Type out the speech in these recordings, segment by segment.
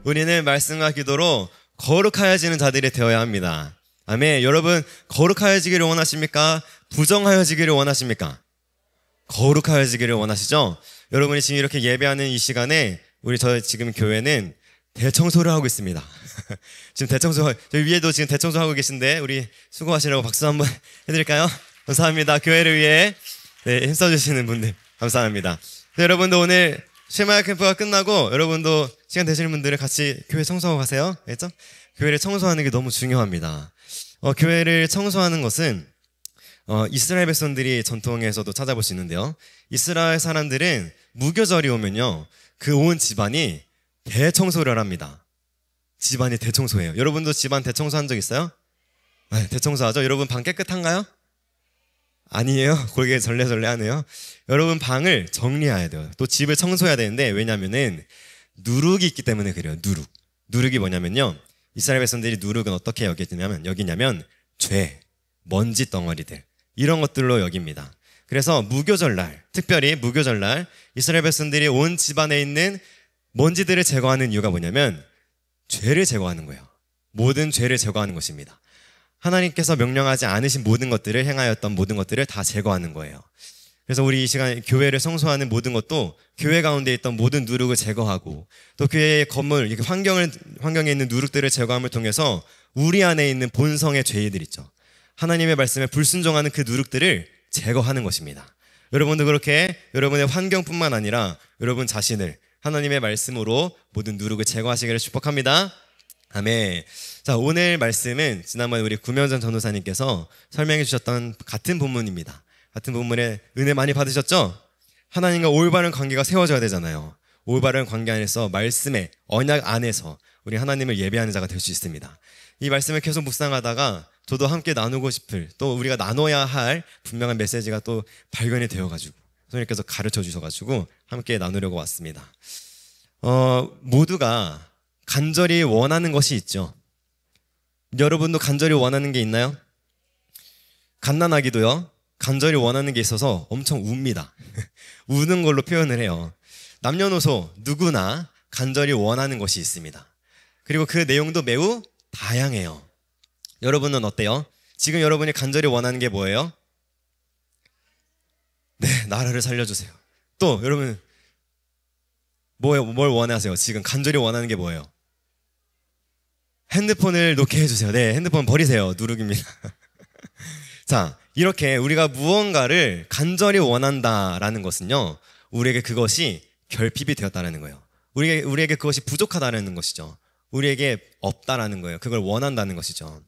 우리는 말씀과 기도로 거룩하여지는 자들이 되어야 합니다. 아멘. 여러분, 거룩하여지기를 원하십니까? 부정하여지기를 원하십니까? 거룩하여지기를 원하시죠? 여러분이 지금 이렇게 예배하는 이 시간에 저희 지금 교회는 대청소를 하고 있습니다. 지금 저희 위에도 지금 대청소하고 계신데 우리 수고하시라고 박수 한번 해드릴까요? 감사합니다. 교회를 위해 힘써주시는 분들 감사합니다. 여러분도 오늘 쉐마야 캠프가 끝나고 여러분도 시간 되시는 분들은 같이 교회 청소하고 가세요. 알겠죠? 교회를 청소하는 게 너무 중요합니다. 교회를 청소하는 것은 이스라엘 백성들이 전통에서도 찾아볼 수 있는데요. 이스라엘 사람들은 무교절이 오면요, 그 온 집안이 대청소를 합니다. 집안이 대청소해요. 여러분도 집안 대청소한 적 있어요? 네, 대청소하죠. 여러분 방 깨끗한가요? 아니에요. 고개 절레절레 하네요. 여러분 방을 정리해야 돼요. 또 집을 청소해야 되는데, 왜냐면은 누룩이 있기 때문에 그래요. 누룩이 뭐냐면요, 이스라엘 백성들이 누룩은 어떻게 여기냐면 죄, 먼지 덩어리들, 이런 것들로 여깁니다. 그래서 무교절날, 특별히 무교절날 이스라엘 백성들이 온 집안에 있는 먼지들을 제거하는 이유가 뭐냐면 죄를 제거하는 거예요. 모든 죄를 제거하는 것입니다. 하나님께서 명령하지 않으신 모든 것들을 행하였던 모든 것들을 다 제거하는 거예요. 그래서 우리 이 시간 교회를 청소하는 모든 것도 교회 가운데 있던 모든 누룩을 제거하고, 또 교회의 건물, 환경에 있는 누룩들을 제거함을 통해서 우리 안에 있는 본성의 죄들 있죠. 하나님의 말씀에 불순종하는 그 누룩들을 제거하는 것입니다. 여러분도 그렇게 여러분의 환경뿐만 아니라 여러분 자신을 하나님의 말씀으로 모든 누룩을 제거하시기를 축복합니다. 아멘. 자, 오늘 말씀은 지난번에 우리 구명전 전도사님께서 설명해 주셨던 같은 본문입니다. 같은 본문에 은혜 많이 받으셨죠? 하나님과 올바른 관계가 세워져야 되잖아요. 올바른 관계 안에서, 말씀의 언약 안에서 우리 하나님을 예배하는 자가 될 수 있습니다. 이 말씀을 계속 묵상하다가 저도 함께 나누고 싶을, 또 우리가 나눠야 할 분명한 메시지가 또 발견이 되어가지고 선생님께서 가르쳐 주셔가지고 함께 나누려고 왔습니다. 모두가 간절히 원하는 것이 있죠. 여러분도 간절히 원하는 게 있나요? 갓난아기도요, 간절히 원하는 게 있어서 엄청 웁니다. 우는 걸로 표현을 해요. 남녀노소 누구나 간절히 원하는 것이 있습니다. 그리고 그 내용도 매우 다양해요. 여러분은 어때요? 지금 여러분이 간절히 원하는 게 뭐예요? 네, 나라를 살려주세요. 또 여러분 뭘 원하세요? 지금 간절히 원하는 게 뭐예요? 핸드폰을 놓게 해주세요. 네, 핸드폰 버리세요. 누룩입니다. 자, 이렇게 우리가 무언가를 간절히 원한다라는 것은요, 우리에게 그것이 결핍이 되었다는 거예요. 우리에게 그것이 부족하다는 것이죠. 우리에게 없다라는 거예요. 그걸 원한다는 것이죠.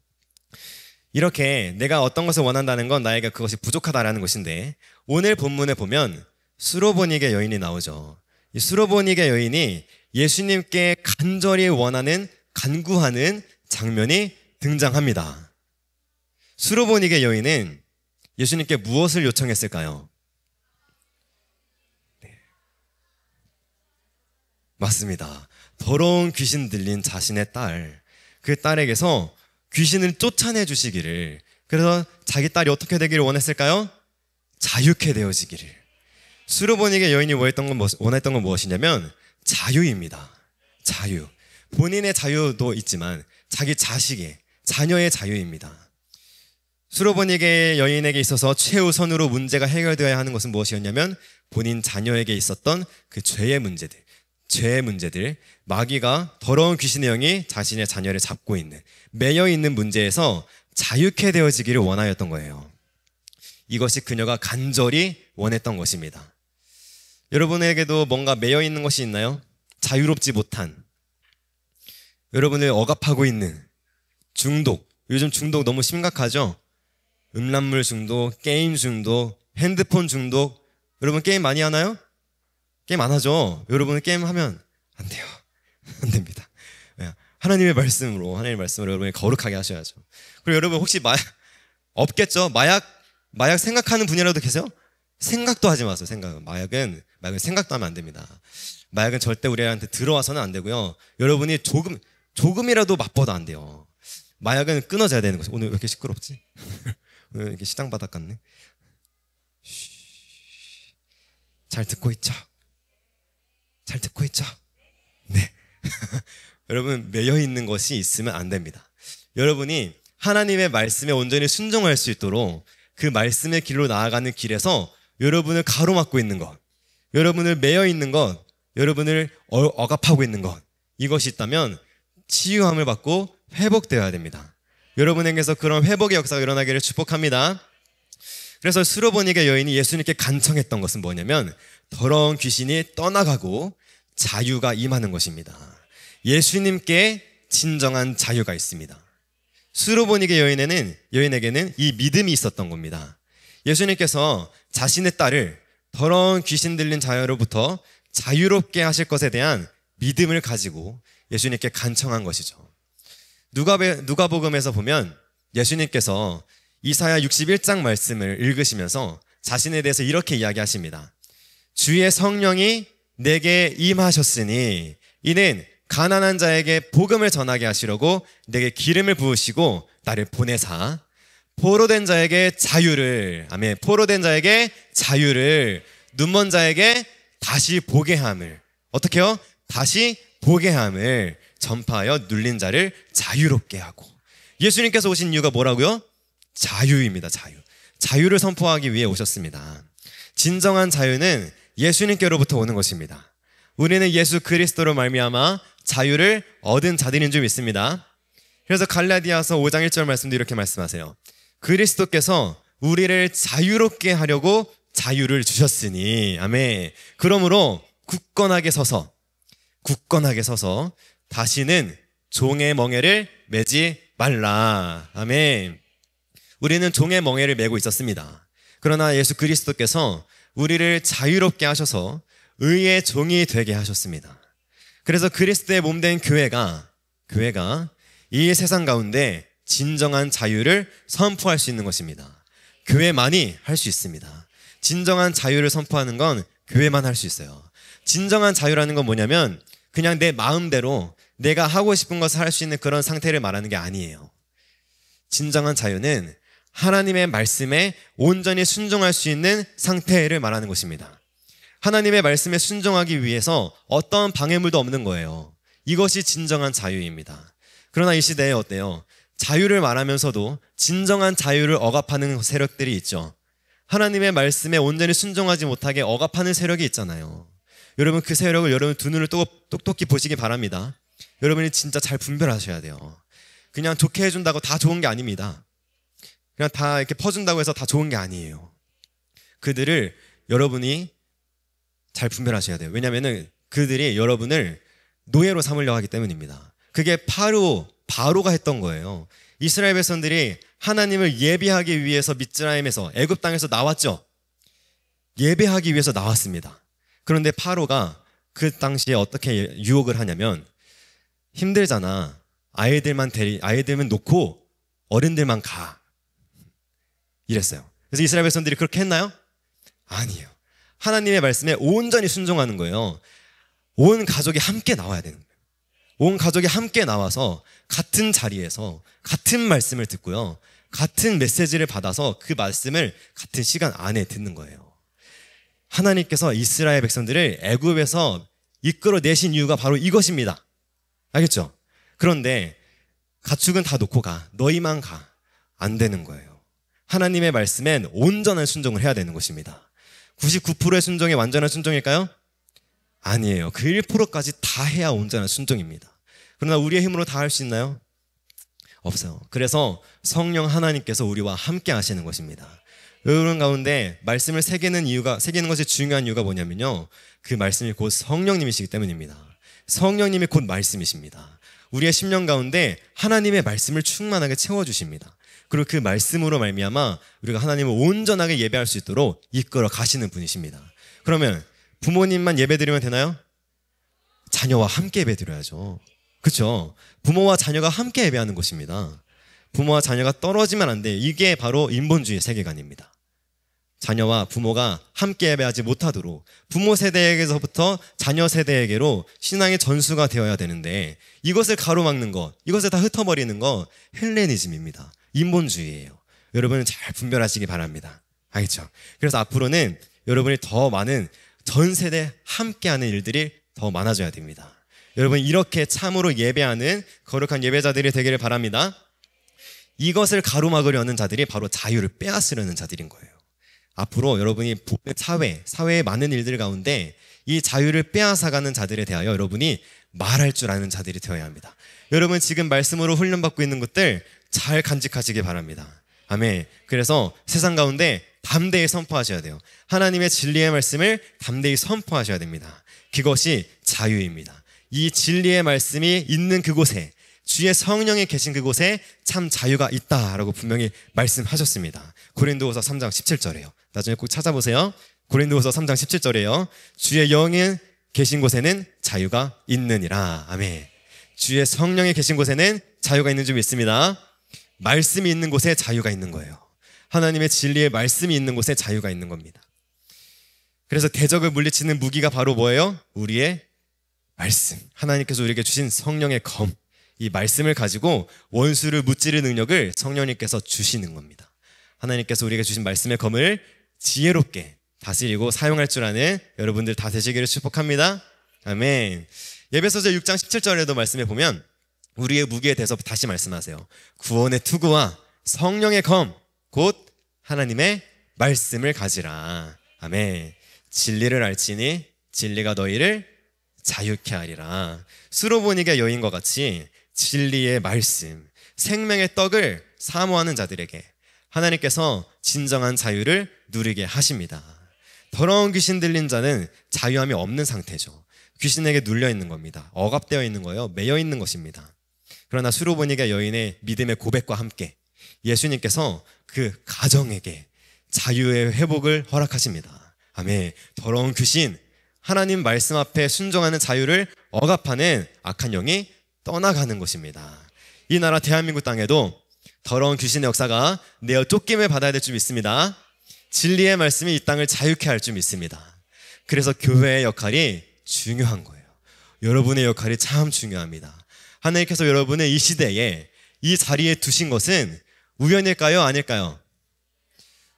이렇게 내가 어떤 것을 원한다는 건 나에게 그것이 부족하다라는 것인데, 오늘 본문에 보면 수로보닉의 여인이 나오죠. 이 수로보닉의 여인이 예수님께 간구하는 장면이 등장합니다. 수로보닉의 여인은 예수님께 무엇을 요청했을까요? 네. 맞습니다. 더러운 귀신 들린 자신의 딸, 그 딸에게서 귀신을 쫓아내 주시기를, 그래서 자기 딸이 어떻게 되기를 원했을까요? 자유케 되어지기를. 수로보닉의 여인이 원했던 건 무엇이냐면 자유입니다. 자유. 본인의 자유도 있지만 자기 자녀의 자유입니다. 수로보닉의 여인에게 있어서 최우선으로 문제가 해결되어야 하는 것은 무엇이었냐면 본인 자녀에게 있었던 그 죄의 문제들, 마귀가, 더러운 귀신의 영이 자신의 자녀를 잡고 있는, 매여 있는 문제에서 자유케 되어지기를 원하였던 거예요. 이것이 그녀가 간절히 원했던 것입니다. 여러분에게도 뭔가 매여 있는 것이 있나요? 자유롭지 못한, 여러분을 억압하고 있는 중독. 요즘 중독 너무 심각하죠? 음란물 중독, 게임 중독, 핸드폰 중독. 여러분 게임 많이 하나요? 게임 안 하죠? 여러분은 게임하면 안 돼요. 안 됩니다. 하나님의 말씀으로 여러분이 거룩하게 하셔야죠. 그리고 여러분 혹시 없겠죠? 마약 생각하는 분이라도 계세요? 생각도 하지 마세요. 마약은 생각도 하면 안 됩니다. 마약은 절대 우리한테 들어와서는 안 되고요. 여러분이 조금이라도 맛보다 안 돼요. 마약은 끊어져야 되는 거죠. 오늘 왜 이렇게 시끄럽지? 오늘 이렇게 시당 바닥 같네. 잘 듣고 있죠? 네. 여러분 매여 있는 것이 있으면 안 됩니다. 여러분이 하나님의 말씀에 온전히 순종할 수 있도록 그 말씀의 길로 나아가는 길에서 여러분을 가로막고 있는 것, 여러분을 매여 있는 것, 여러분을 억압하고 있는 것, 이것이 있다면 치유함을 받고 회복되어야 됩니다. 여러분에게서 그런 회복의 역사가 일어나기를 축복합니다. 그래서 수로보니게 여인이 예수님께 간청했던 것은 뭐냐면 더러운 귀신이 떠나가고 자유가 임하는 것입니다. 예수님께 진정한 자유가 있습니다. 수로보니게 여인에게는 이 믿음이 있었던 겁니다. 예수님께서 자신의 딸을 더러운 귀신 들린 자유로부터 자유롭게 하실 것에 대한 믿음을 가지고 예수님께 간청한 것이죠. 누가복음에서 보면 예수님께서 이사야 61장 말씀을 읽으시면서 자신에 대해서 이렇게 이야기하십니다. 주의 성령이 내게 임하셨으니 이는 가난한 자에게 복음을 전하게 하시려고 내게 기름을 부으시고 나를 보내사 포로된 자에게 자유를, 아멘, 포로된 자에게 자유를, 눈먼 자에게 다시 보게 함을, 어떻게요? 다시 보게 함을 전파하여 눌린 자를 자유롭게 하고. 예수님께서 오신 이유가 뭐라고요? 자유입니다. 자유를 선포하기 위해 오셨습니다. 진정한 자유는 예수님께로부터 오는 것입니다. 우리는 예수 그리스도로 말미암아 자유를 얻은 자들인 줄 믿습니다. 그래서 갈라디아서 5장 1절 말씀도 이렇게 말씀하세요. 그리스도께서 우리를 자유롭게 하려고 자유를 주셨으니, 아멘. 그러므로 굳건하게 서서 다시는 종의 멍에를 매지 말라. 아멘. 우리는 종의 멍에를 메고 있었습니다. 그러나 예수 그리스도께서 우리를 자유롭게 하셔서 의의 종이 되게 하셨습니다. 그래서 그리스도의 몸된 교회가 이 세상 가운데 진정한 자유를 선포할 수 있는 것입니다. 교회만이 할 수 있습니다. 진정한 자유를 선포하는 건 교회만 할 수 있어요. 진정한 자유라는 건 뭐냐면 그냥 내 마음대로 내가 하고 싶은 것을 할 수 있는 그런 상태를 말하는 게 아니에요. 진정한 자유는 하나님의 말씀에 온전히 순종할 수 있는 상태를 말하는 것입니다. 하나님의 말씀에 순종하기 위해서 어떤 방해물도 없는 거예요. 이것이 진정한 자유입니다. 그러나 이 시대에 어때요? 자유를 말하면서도 진정한 자유를 억압하는 세력들이 있죠. 하나님의 말씀에 온전히 순종하지 못하게 억압하는 세력이 있잖아요. 여러분 그 세력을 여러분 두 눈을 똑똑히 보시기 바랍니다. 여러분이 진짜 잘 분별하셔야 돼요. 그냥 좋게 해준다고 다 좋은 게 아닙니다. 그냥 다 이렇게 퍼준다고 해서 다 좋은 게 아니에요. 그들을 여러분이 잘 분별하셔야 돼요. 왜냐하면 그들이 여러분을 노예로 삼으려고 하기 때문입니다. 그게 바로가 했던 거예요. 이스라엘 백성들이 하나님을 예배하기 위해서 미즈라임에서 애굽 땅에서 나왔죠. 예배하기 위해서 나왔습니다. 그런데 파로가 그 당시에 어떻게 유혹을 하냐면 힘들잖아. 아이들만 놓고 어른들만 가. 이랬어요. 그래서 이스라엘 백성들이 그렇게 했나요? 아니에요. 하나님의 말씀에 온전히 순종하는 거예요. 온 가족이 함께 나와야 되는 거예요. 온 가족이 함께 나와서 같은 자리에서 같은 말씀을 듣고요. 같은 메시지를 받아서 그 말씀을 같은 시간 안에 듣는 거예요. 하나님께서 이스라엘 백성들을 애굽에서 이끌어내신 이유가 바로 이것입니다. 알겠죠? 그런데 가축은 다 놓고 가. 너희만 가. 안 되는 거예요. 하나님의 말씀엔 온전한 순종을 해야 되는 것입니다. 99%의 순종이 완전한 순종일까요? 아니에요. 그 1%까지 다 해야 온전한 순종입니다. 그러나 우리의 힘으로 다 할 수 있나요? 없어요. 그래서 성령 하나님께서 우리와 함께 하시는 것입니다. 여러분 가운데 말씀을 새기는 것이 중요한 이유가 뭐냐면요. 그 말씀이 곧 성령님이시기 때문입니다. 성령님이 곧 말씀이십니다. 우리의 심령 가운데 하나님의 말씀을 충만하게 채워주십니다. 그리고 그 말씀으로 말미암아 우리가 하나님을 온전하게 예배할 수 있도록 이끌어 가시는 분이십니다. 그러면 부모님만 예배드리면 되나요? 자녀와 함께 예배드려야죠. 그렇죠? 부모와 자녀가 함께 예배하는 것입니다. 부모와 자녀가 떨어지면 안 돼요. 이게 바로 인본주의 세계관입니다. 자녀와 부모가 함께 예배하지 못하도록 부모 세대에게서부터 자녀 세대에게로 신앙의 전수가 되어야 되는데 이것을 가로막는 것, 이것을 다 흩어버리는 것 헬레니즘입니다. 인본주의예요. 여러분은 잘 분별하시기 바랍니다. 알겠죠? 그래서 앞으로는 여러분이 더 많은 전 세대 함께하는 일들이 더 많아져야 됩니다. 여러분 이렇게 참으로 예배하는 거룩한 예배자들이 되기를 바랍니다. 이것을 가로막으려 하는 자들이 바로 자유를 빼앗으려는 자들인 거예요. 앞으로 여러분이 사회의 많은 일들 가운데 이 자유를 빼앗아가는 자들에 대하여 여러분이 말할 줄 아는 자들이 되어야 합니다. 여러분 지금 말씀으로 훈련받고 있는 것들 잘 간직하시기 바랍니다. 아멘. 그래서 세상 가운데 담대히 선포하셔야 돼요. 하나님의 진리의 말씀을 담대히 선포하셔야 됩니다. 그것이 자유입니다. 이 진리의 말씀이 있는 그곳에, 주의 성령이 계신 그곳에 참 자유가 있다라고 분명히 말씀하셨습니다. 고린도후서 3장 17절이에요. 나중에 꼭 찾아보세요. 고린도후서 3장 17절이에요. 주의 영이 계신 곳에는 자유가 있느니라. 아멘. 주의 성령이 계신 곳에는 자유가 있는 줄 믿습니다. 말씀이 있는 곳에 자유가 있는 거예요. 하나님의 진리의 말씀이 있는 곳에 자유가 있는 겁니다. 그래서 대적을 물리치는 무기가 바로 뭐예요? 우리의 말씀. 하나님께서 우리에게 주신 성령의 검. 이 말씀을 가지고 원수를 무찌를 능력을 성령님께서 주시는 겁니다. 하나님께서 우리에게 주신 말씀의 검을 지혜롭게 다스리고 사용할 줄 아는 여러분들 다 되시기를 축복합니다. 아멘. 에베소서 6장 17절에도 말씀해 보면 우리의 무기에 대해서 다시 말씀하세요. 구원의 투구와 성령의 검, 곧 하나님의 말씀을 가지라. 아멘. 진리를 알지니 진리가 너희를 자유케 하리라. 수로보니게 여인과 같이 진리의 말씀, 생명의 떡을 사모하는 자들에게 하나님께서 진정한 자유를 누리게 하십니다. 더러운 귀신 들린 자는 자유함이 없는 상태죠. 귀신에게 눌려 있는 겁니다. 억압되어 있는 거예요. 매여 있는 것입니다. 그러나 수로보니게 여인의 믿음의 고백과 함께 예수님께서 그 가정에게 자유의 회복을 허락하십니다. 아멘. 더러운 귀신, 하나님 말씀 앞에 순종하는 자유를 억압하는 악한 영이 떠나가는 것입니다. 이 나라 대한민국 땅에도 더러운 귀신의 역사가 내어 쫓김을 받아야 될 줄 믿습니다. 진리의 말씀이 이 땅을 자유케 할 줄 믿습니다. 그래서 교회의 역할이 중요한 거예요. 여러분의 역할이 참 중요합니다. 하나님께서 여러분을 이 시대에 이 자리에 두신 것은 우연일까요? 아닐까요?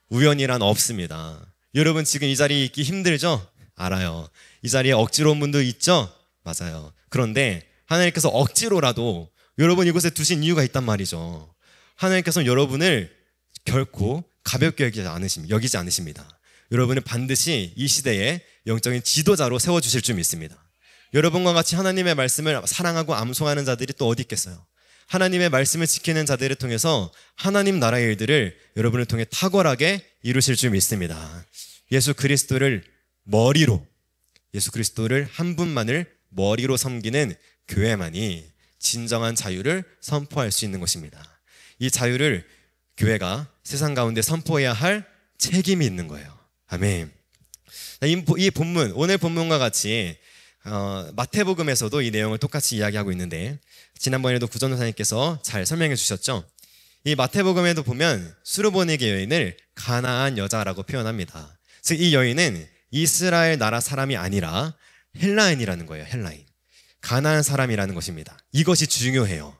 우연이란 없습니다. 여러분 지금 이 자리에 있기 힘들죠? 알아요. 이 자리에 억지로 온 분도 있죠? 맞아요. 그런데 하나님께서 억지로라도 여러분 이곳에 두신 이유가 있단 말이죠. 하나님께서는 여러분을 결코 가볍게 여기지 않으십니다. 여러분은 반드시 이 시대에 영적인 지도자로 세워주실 줄 믿습니다. 여러분과 같이 하나님의 말씀을 사랑하고 암송하는 자들이 또 어디 있겠어요? 하나님의 말씀을 지키는 자들을 통해서 하나님 나라의 일들을 여러분을 통해 탁월하게 이루실 줄 믿습니다. 예수 그리스도를 한 분만을 머리로 섬기는 교회만이 진정한 자유를 선포할 수 있는 것입니다. 이 자유를 교회가 세상 가운데 선포해야 할 책임이 있는 거예요. 아멘. 이 본문, 오늘 본문과 같이 마태복음에서도 이 내용을 똑같이 이야기하고 있는데 지난번에도 구전도사님께서 잘 설명해 주셨죠. 이 마태복음에도 보면 수르보니게 여인을 가나안 여자라고 표현합니다. 즉 이 여인은 이스라엘 나라 사람이 아니라 헬라인이라는 거예요. 헬라인. 가나안 사람이라는 것입니다. 이것이 중요해요.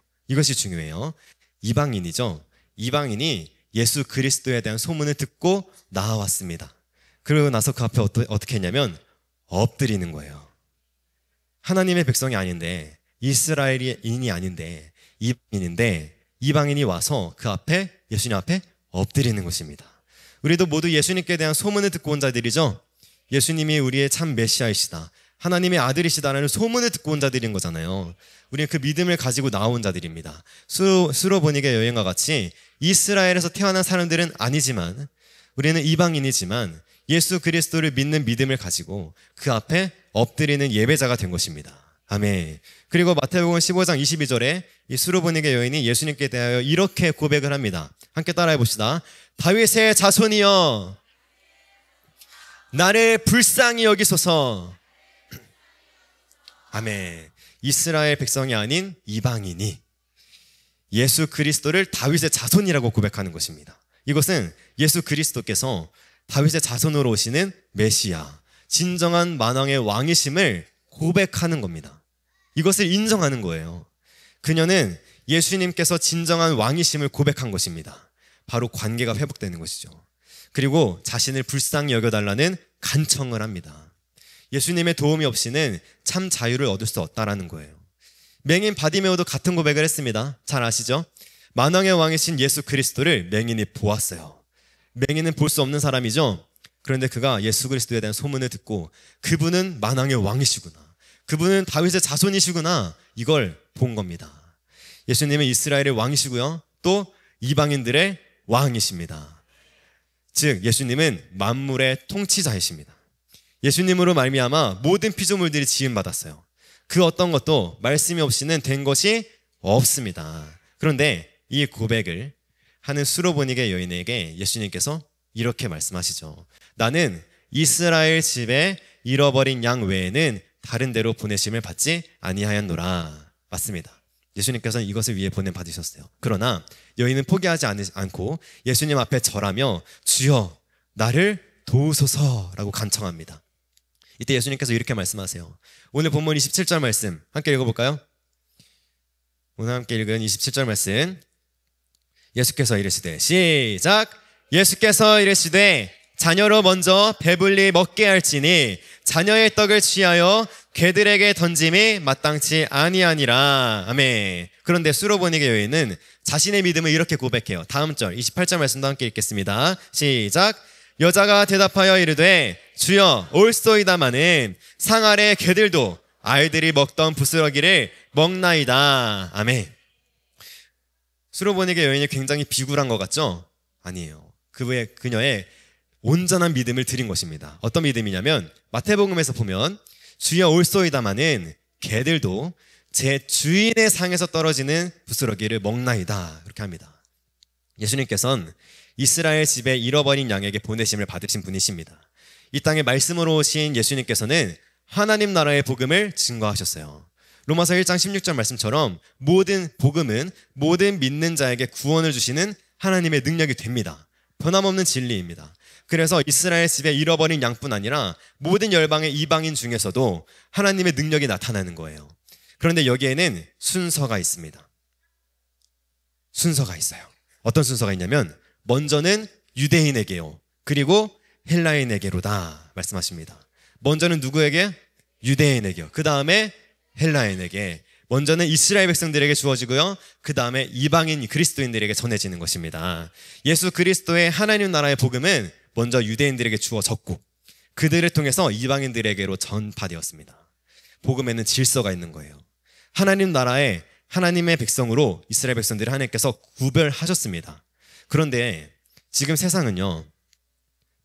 이방인이죠. 이방인이 예수 그리스도에 대한 소문을 듣고 나와왔습니다. 그러고 나서 그 앞에 어떻게 했냐면 엎드리는 거예요. 하나님의 백성이 아닌데, 이스라엘인이 아닌데, 이방인이 와서 그 앞에, 예수님 앞에 엎드리는 것입니다. 우리도 모두 예수님께 대한 소문을 듣고 온 자들이죠. 예수님이 우리의 참 메시아이시다, 하나님의 아들이시다라는 소문을 듣고 온 자들인 거잖아요. 우리는 그 믿음을 가지고 나온 자들입니다. 수로보니게 여인과 같이 이스라엘에서 태어난 사람들은 아니지만, 우리는 이방인이지만 예수 그리스도를 믿는 믿음을 가지고 그 앞에 엎드리는 예배자가 된 것입니다. 아멘. 그리고 마태복음 15장 22절에 이 수로보니게 여인이 예수님께 대하여 이렇게 고백을 합니다. 함께 따라해 봅시다. 다윗의 자손이여, 나를 불쌍히 여기소서. 아멘. 이스라엘 백성이 아닌 이방인이 예수 그리스도를 다윗의 자손이라고 고백하는 것입니다. 이것은 예수 그리스도께서 다윗의 자손으로 오시는 메시아, 진정한 만왕의 왕이심을 고백하는 겁니다. 이것을 인정하는 거예요. 그녀는 예수님께서 진정한 왕이심을 고백한 것입니다. 바로 관계가 회복되는 것이죠. 그리고 자신을 불쌍히 여겨달라는 간청을 합니다. 예수님의 도움이 없이는 참 자유를 얻을 수 없다라는 거예요. 맹인 바디메오도 같은 고백을 했습니다. 잘 아시죠? 만왕의 왕이신 예수 그리스도를 맹인이 보았어요. 맹인은 볼 수 없는 사람이죠. 그런데 그가 예수 그리스도에 대한 소문을 듣고 그분은 만왕의 왕이시구나, 그분은 다윗의 자손이시구나, 이걸 본 겁니다. 예수님은 이스라엘의 왕이시고요, 또 이방인들의 왕이십니다. 즉 예수님은 만물의 통치자이십니다. 예수님으로 말미암아 모든 피조물들이 지음받았어요. 그 어떤 것도 말씀이 없이는 된 것이 없습니다. 그런데 이 고백을 하는 수로보니게 여인에게 예수님께서 이렇게 말씀하시죠. 나는 이스라엘 집에 잃어버린 양 외에는 다른 데로 보내심을 받지 아니하였노라. 맞습니다. 예수님께서는 이것을 위해 보냄받으셨어요. 그러나 여인은 포기하지 않고 예수님 앞에 절하며 주여 나를 도우소서라고 간청합니다. 이때 예수님께서 이렇게 말씀하세요. 오늘 본문 27절 말씀 함께 읽어볼까요? 오늘 함께 읽은 27절 말씀, 예수께서 이르시되, 시작. 예수께서 이르시되 자녀로 먼저 배불리 먹게 할지니 자녀의 떡을 취하여 개들에게 던짐이 마땅치 아니하니라. 아멘. 그런데 수로보니게 여인은 자신의 믿음을 이렇게 고백해요. 다음 절 28절 말씀도 함께 읽겠습니다. 시작. 여자가 대답하여 이르되 주여 올소이다마는 상 아래 개들도 아이들이 먹던 부스러기를 먹나이다. 아멘. 수로보니게 여인이 굉장히 비굴한 것 같죠? 아니에요. 그녀의 온전한 믿음을 드린 것입니다. 어떤 믿음이냐면 마태복음에서 보면 주여 올소이다마는 개들도 제 주인의 상에서 떨어지는 부스러기를 먹나이다, 이렇게 합니다. 예수님께서는 이스라엘 집에 잃어버린 양에게 보내심을 받으신 분이십니다. 이 땅에 말씀으로 오신 예수님께서는 하나님 나라의 복음을 증거하셨어요. 로마서 1장 16절 말씀처럼 모든 복음은 모든 믿는 자에게 구원을 주시는 하나님의 능력이 됩니다. 변함없는 진리입니다. 그래서 이스라엘 집에 잃어버린 양뿐 아니라 모든 열방의 이방인 중에서도 하나님의 능력이 나타나는 거예요. 그런데 여기에는 순서가 있습니다. 순서가 있어요. 어떤 순서가 있냐면 먼저는 유대인에게요, 그리고 헬라인에게로다 말씀하십니다. 먼저는 누구에게? 유대인에게요. 그 다음에 헬라인에게. 먼저는 이스라엘 백성들에게 주어지고요, 그 다음에 이방인 그리스도인들에게 전해지는 것입니다. 예수 그리스도의 하나님 나라의 복음은 먼저 유대인들에게 주어졌고 그들을 통해서 이방인들에게로 전파되었습니다. 복음에는 질서가 있는 거예요. 하나님 나라의 하나님의 백성으로 이스라엘 백성들을 하나님께서 구별하셨습니다. 그런데 지금 세상은요,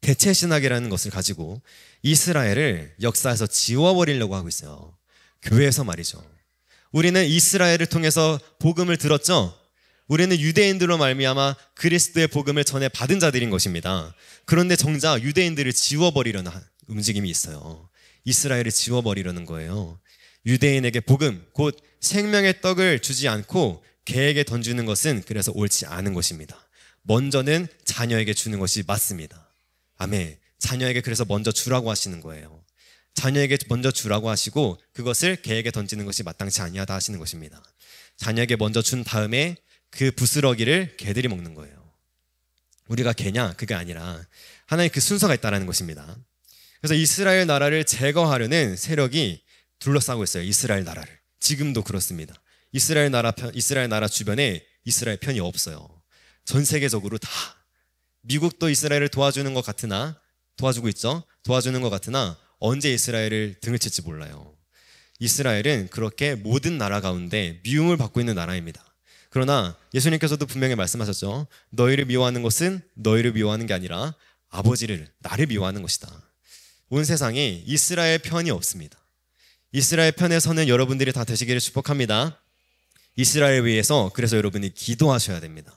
대체신학이라는 것을 가지고 이스라엘을 역사에서 지워버리려고 하고 있어요. 교회에서 말이죠. 우리는 이스라엘을 통해서 복음을 들었죠. 우리는 유대인들로 말미암아 그리스도의 복음을 전해 받은 자들인 것입니다. 그런데 정작 유대인들을 지워버리려는 움직임이 있어요. 이스라엘을 지워버리려는 거예요. 유대인에게 복음, 곧 생명의 떡을 주지 않고 개에게 던지는 것은 그래서 옳지 않은 것입니다. 먼저는 자녀에게 주는 것이 맞습니다. 아멘. 자녀에게 그래서 먼저 주라고 하시는 거예요. 자녀에게 먼저 주라고 하시고 그것을 개에게 던지는 것이 마땅치 아니하다 하시는 것입니다. 자녀에게 먼저 준 다음에 그 부스러기를 개들이 먹는 거예요. 우리가 개냐? 그게 아니라 하나님 그 순서가 있다는 것입니다. 그래서 이스라엘 나라를 제거하려는 세력이 둘러싸고 있어요. 이스라엘 나라를. 지금도 그렇습니다. 이스라엘 나라 주변에 이스라엘 편이 없어요. 전 세계적으로 다. 미국도 이스라엘을 도와주는 것 같으나, 도와주고 있죠. 도와주는 것 같으나 언제 이스라엘을 등을 칠지 몰라요. 이스라엘은 그렇게 모든 나라 가운데 미움을 받고 있는 나라입니다. 그러나 예수님께서도 분명히 말씀하셨죠. 너희를 미워하는 것은 너희를 미워하는 게 아니라 아버지를, 나를 미워하는 것이다. 온 세상에 이스라엘 편이 없습니다. 이스라엘 편에 서는 여러분들이 다 되시기를 축복합니다. 이스라엘을 위해서 그래서 여러분이 기도하셔야 됩니다.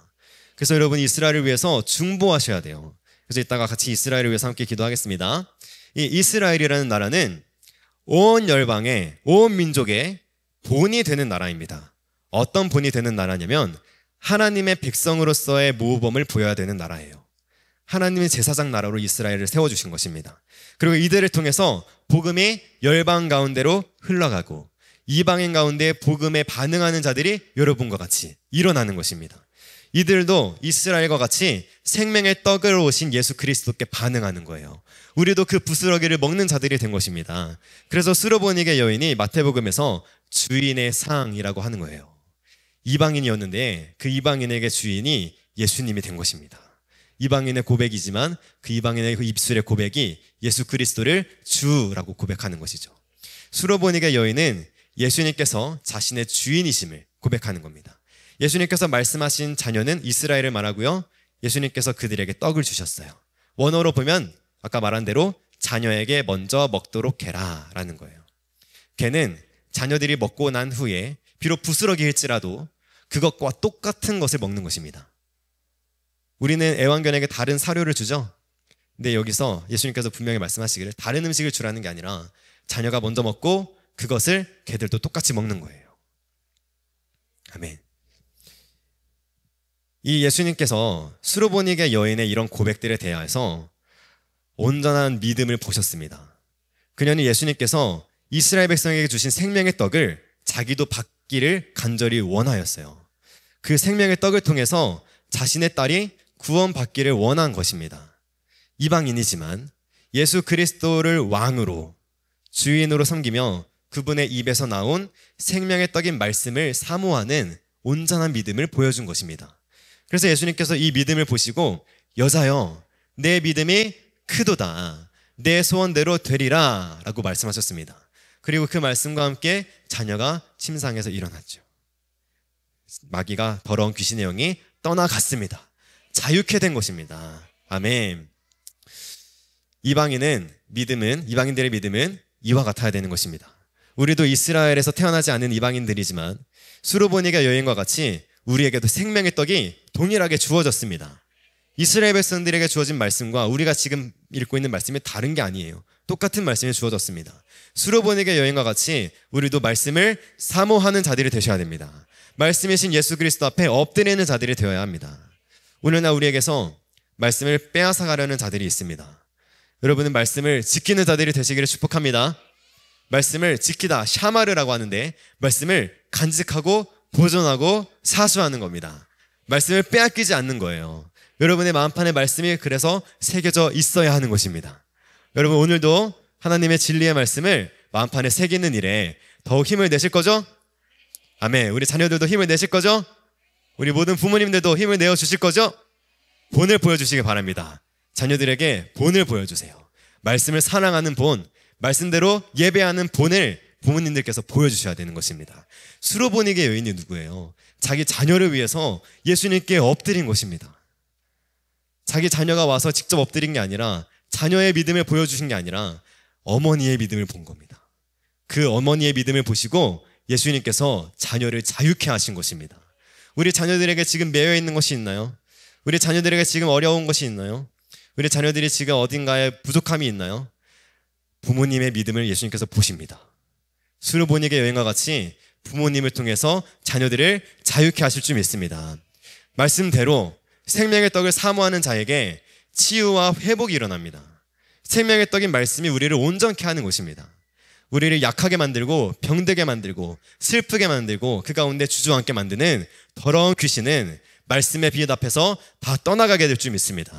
그래서 여러분이 이스라엘을 위해서 중보하셔야 돼요. 그래서 이따가 같이 이스라엘을 위해서 함께 기도하겠습니다. 이 이스라엘이라는 나라는 온 열방의, 온 민족의 본이 되는 나라입니다. 어떤 본이 되는 나라냐면 하나님의 백성으로서의 모범을 보여야 되는 나라예요. 하나님의 제사장 나라로 이스라엘을 세워주신 것입니다. 그리고 이들을 통해서 복음이 열방 가운데로 흘러가고 이방인 가운데 복음에 반응하는 자들이 여러분과 같이 일어나는 것입니다. 이들도 이스라엘과 같이 생명의 떡으로 오신 예수 그리스도께 반응하는 거예요. 우리도 그 부스러기를 먹는 자들이 된 것입니다. 그래서 수로보니게 여인이 마태복음에서 주인의 상이라고 하는 거예요. 이방인이었는데 그 이방인에게 주인이 예수님이 된 것입니다. 이방인의 고백이지만 그 이방인의 그 입술의 고백이 예수 그리스도를 주라고 고백하는 것이죠. 수로보니게 여인은 예수님께서 자신의 주인이심을 고백하는 겁니다. 예수님께서 말씀하신 자녀는 이스라엘을 말하고요. 예수님께서 그들에게 떡을 주셨어요. 원어로 보면 아까 말한 대로 자녀에게 먼저 먹도록 해라 라는 거예요. 걔는 자녀들이 먹고 난 후에 비록 부스러기일지라도 그것과 똑같은 것을 먹는 것입니다. 우리는 애완견에게 다른 사료를 주죠. 근데 여기서 예수님께서 분명히 말씀하시기를 다른 음식을 주라는 게 아니라 자녀가 먼저 먹고 그것을 걔들도 똑같이 먹는 거예요. 아멘. 이 예수님께서 수로보니게 여인의 이런 고백들에 대하여서 온전한 믿음을 보셨습니다. 그녀는 예수님께서 이스라엘 백성에게 주신 생명의 떡을 자기도 받기를 간절히 원하였어요. 그 생명의 떡을 통해서 자신의 딸이 구원받기를 원한 것입니다. 이방인이지만 예수 그리스도를 왕으로 주인으로 섬기며 그분의 입에서 나온 생명의 떡인 말씀을 사모하는 온전한 믿음을 보여준 것입니다. 그래서 예수님께서 이 믿음을 보시고 여자여 내 믿음이 크도다 내 소원대로 되리라 라고 말씀하셨습니다. 그리고 그 말씀과 함께 자녀가 침상에서 일어났죠. 마귀가 더러운 귀신의 영이 떠나갔습니다. 자유케 된 것입니다. 아멘. 이방인들의 믿음은 이와 같아야 되는 것입니다. 우리도 이스라엘에서 태어나지 않은 이방인들이지만 수로보니게 여인과 같이 우리에게도 생명의 떡이 동일하게 주어졌습니다. 이스라엘 백성들에게 주어진 말씀과 우리가 지금 읽고 있는 말씀이 다른 게 아니에요. 똑같은 말씀이 주어졌습니다. 수로보니게 여인과 같이 우리도 말씀을 사모하는 자들이 되셔야 됩니다. 말씀이신 예수 그리스도 앞에 엎드리는 자들이 되어야 합니다. 오늘날 우리에게서 말씀을 빼앗아가려는 자들이 있습니다. 여러분은 말씀을 지키는 자들이 되시기를 축복합니다. 말씀을 지키다, 샤마르라고 하는데 말씀을 간직하고 보존하고 사수하는 겁니다. 말씀을 빼앗기지 않는 거예요. 여러분의 마음판에 말씀이 그래서 새겨져 있어야 하는 것입니다. 여러분 오늘도 하나님의 진리의 말씀을 마음판에 새기는 일에 더욱 힘을 내실 거죠? 아멘. 우리 자녀들도 힘을 내실 거죠? 우리 모든 부모님들도 힘을 내어주실 거죠? 본을 보여주시기 바랍니다. 자녀들에게 본을 보여주세요. 말씀을 사랑하는 본, 말씀대로 예배하는 본을 부모님들께서 보여주셔야 되는 것입니다. 수로보니게 여인이 누구예요? 자기 자녀를 위해서 예수님께 엎드린 것입니다. 자기 자녀가 와서 직접 엎드린 게 아니라 자녀의 믿음을 보여주신 게 아니라 어머니의 믿음을 본 겁니다. 그 어머니의 믿음을 보시고 예수님께서 자녀를 자유케 하신 것입니다. 우리 자녀들에게 지금 매여 있는 것이 있나요? 우리 자녀들에게 지금 어려운 것이 있나요? 우리 자녀들이 지금 어딘가에 부족함이 있나요? 부모님의 믿음을 예수님께서 보십니다. 수로보니게 여인과 같이 부모님을 통해서 자녀들을 자유케 하실 줄 믿습니다. 말씀대로 생명의 떡을 사모하는 자에게 치유와 회복이 일어납니다. 생명의 떡인 말씀이 우리를 온전케 하는 것입니다. 우리를 약하게 만들고 병들게 만들고 슬프게 만들고 그 가운데 주저앉게 만드는 더러운 귀신은 말씀의 빛 앞에서 다 떠나가게 될 줄 믿습니다.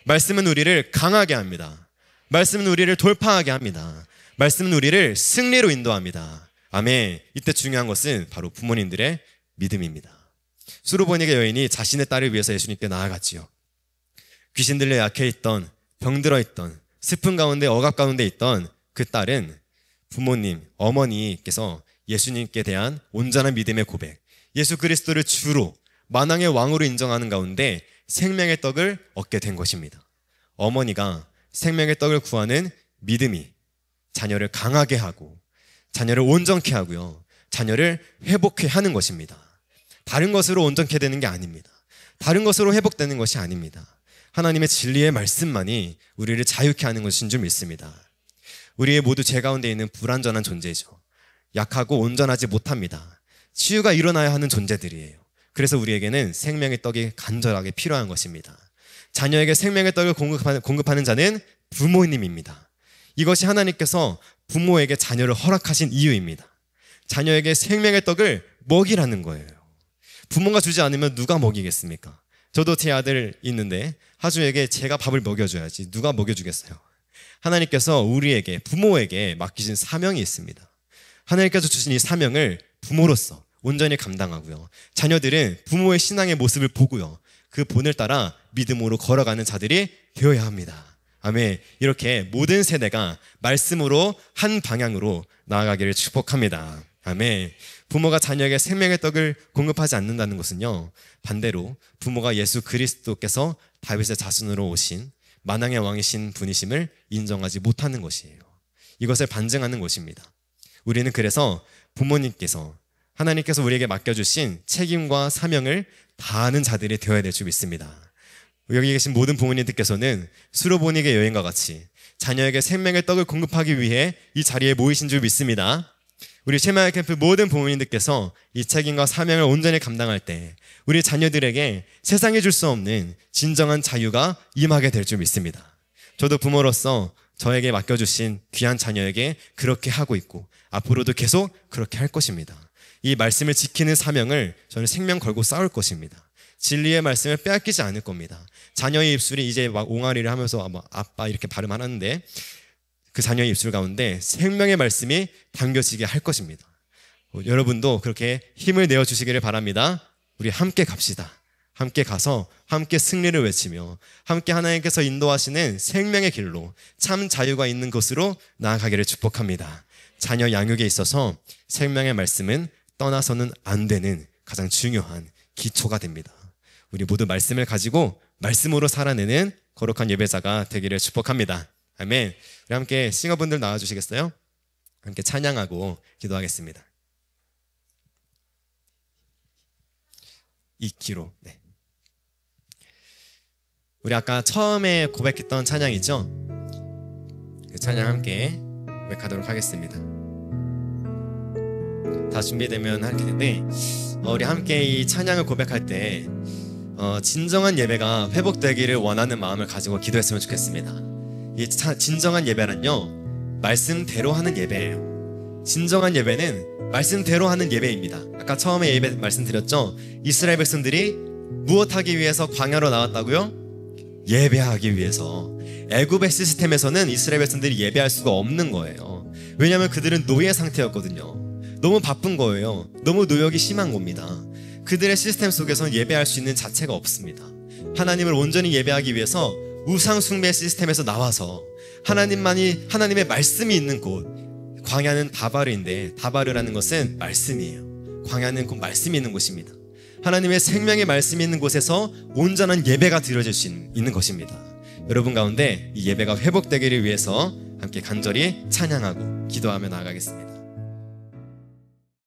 말씀은 우리를 강하게 합니다. 말씀은 우리를 돌파하게 합니다. 말씀은 우리를 승리로 인도합니다. 아멘. 이때 중요한 것은 바로 부모님들의 믿음입니다. 수로보니게 여인이 자신의 딸을 위해서 예수님께 나아갔지요. 귀신들에 약해 있던, 병들어 있던, 슬픔 가운데 억압 가운데 있던 그 딸은 부모님, 어머니께서 예수님께 대한 온전한 믿음의 고백, 예수 그리스도를 주로 만왕의 왕으로 인정하는 가운데 생명의 떡을 얻게 된 것입니다. 어머니가 생명의 떡을 구하는 믿음이 자녀를 강하게 하고 자녀를 온전케 하고요. 자녀를 회복케 하는 것입니다. 다른 것으로 온전케 되는 게 아닙니다. 다른 것으로 회복되는 것이 아닙니다. 하나님의 진리의 말씀만이 우리를 자유케 하는 것인 줄 믿습니다. 우리의 모두 죄 가운데 있는 불완전한 존재죠. 약하고 온전하지 못합니다. 치유가 일어나야 하는 존재들이에요. 그래서 우리에게는 생명의 떡이 간절하게 필요한 것입니다. 자녀에게 생명의 떡을 공급하는 자는 부모님입니다. 이것이 하나님께서 부모에게 자녀를 허락하신 이유입니다. 자녀에게 생명의 떡을 먹이라는 거예요. 부모가 주지 않으면 누가 먹이겠습니까? 저도 제 아들 있는데 하주에게 제가 밥을 먹여줘야지 누가 먹여주겠어요? 하나님께서 우리에게, 부모에게 맡기신 사명이 있습니다. 하나님께서 주신 이 사명을 부모로서 온전히 감당하고요. 자녀들은 부모의 신앙의 모습을 보고요. 그 본을 따라 믿음으로 걸어가는 자들이 되어야 합니다. 아멘. 이렇게 모든 세대가 말씀으로 한 방향으로 나아가기를 축복합니다. 아멘. 부모가 자녀에게 생명의 떡을 공급하지 않는다는 것은요, 반대로 부모가 예수 그리스도께서 다윗의 자손으로 오신 만왕의 왕이신 분이심을 인정하지 못하는 것이에요. 이것을 반증하는 것입니다. 우리는 그래서 부모님께서, 하나님께서 우리에게 맡겨주신 책임과 사명을 다하는 자들이 되어야 될 줄 믿습니다. 여기 계신 모든 부모님들께서는 수로보니게 여행과 같이 자녀에게 생명의 떡을 공급하기 위해 이 자리에 모이신 줄 믿습니다. 우리 쉐마야 캠프 모든 부모님들께서 이 책임과 사명을 온전히 감당할 때 우리 자녀들에게 세상에 줄 수 없는 진정한 자유가 임하게 될 줄 믿습니다. 저도 부모로서 저에게 맡겨주신 귀한 자녀에게 그렇게 하고 있고 앞으로도 계속 그렇게 할 것입니다. 이 말씀을 지키는 사명을 저는 생명 걸고 싸울 것입니다. 진리의 말씀을 빼앗기지 않을 겁니다. 자녀의 입술이 이제 막 옹알이를 하면서 아빠 이렇게 발음하는데 그 자녀의 입술 가운데 생명의 말씀이 담겨지게 할 것입니다. 여러분도 그렇게 힘을 내어주시기를 바랍니다. 우리 함께 갑시다. 함께 가서 함께 승리를 외치며 함께 하나님께서 인도하시는 생명의 길로 참 자유가 있는 곳으로 나아가기를 축복합니다. 자녀 양육에 있어서 생명의 말씀은 떠나서는 안 되는 가장 중요한 기초가 됩니다. 우리 모두 말씀을 가지고 말씀으로 살아내는 거룩한 예배자가 되기를 축복합니다. 아멘. 우리 함께 싱어분들 나와주시겠어요? 함께 찬양하고 기도하겠습니다. 2kg. 네. 우리 아까 처음에 고백했던 찬양이죠? 그 찬양 함께 고백하도록 하겠습니다. 다 준비되면 할 텐데 우리 함께 이 찬양을 고백할 때 진정한 예배가 회복되기를 원하는 마음을 가지고 기도했으면 좋겠습니다. 이 진정한 예배는요, 말씀대로 하는 예배예요. 진정한 예배는 말씀대로 하는 예배입니다. 아까 처음에 예배 말씀드렸죠? 이스라엘 백성들이 무엇하기 위해서 광야로 나왔다고요? 예배하기 위해서. 애굽의 시스템에서는 이스라엘 백성들이 예배할 수가 없는 거예요. 왜냐하면 그들은 노예 상태였거든요. 너무 바쁜 거예요. 너무 노역이 심한 겁니다. 그들의 시스템 속에서는 예배할 수 있는 자체가 없습니다. 하나님을 온전히 예배하기 위해서 우상 숭배 시스템에서 나와서 하나님의 말씀이 있는 곳, 광야는 다바르인데 다바르라는 것은 말씀이에요. 광야는 곧 말씀이 있는 곳입니다. 하나님의 생명의 말씀이 있는 곳에서 온전한 예배가 드려질 수 있는 것입니다. 여러분 가운데 이 예배가 회복되기를 위해서 함께 간절히 찬양하고 기도하며 나아가겠습니다.